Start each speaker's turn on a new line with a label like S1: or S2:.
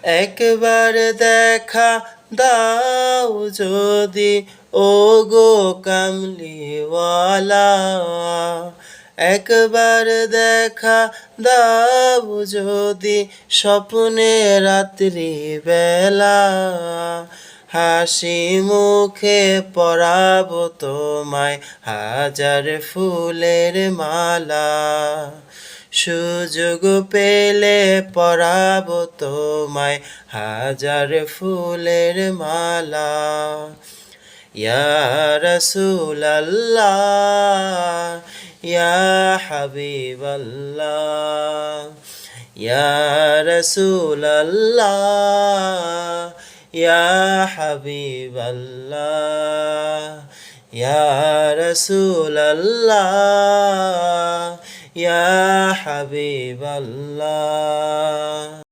S1: একবার দেখা দাও যদি ওগো কামলিওয়ালা, একবার দেখা দাও যদি স্বপ্নে রাত্রি বেলা, হাসি মুখে পরাবো তোমায় হাজার ফুলের মালা, সুযোগ পেলে পরাবো তোমায় হাজার ফুলের মালা। ইয়া রাসূলাল্লাহ, ইয়া হাবিবাল্লাহ, ইয়া রাসূলাল্লাহ, ইয়া হাবিবাল্লাহ, ইয়া রাসূলাল্লাহ, ইয়া হাবিবাল্লাহ।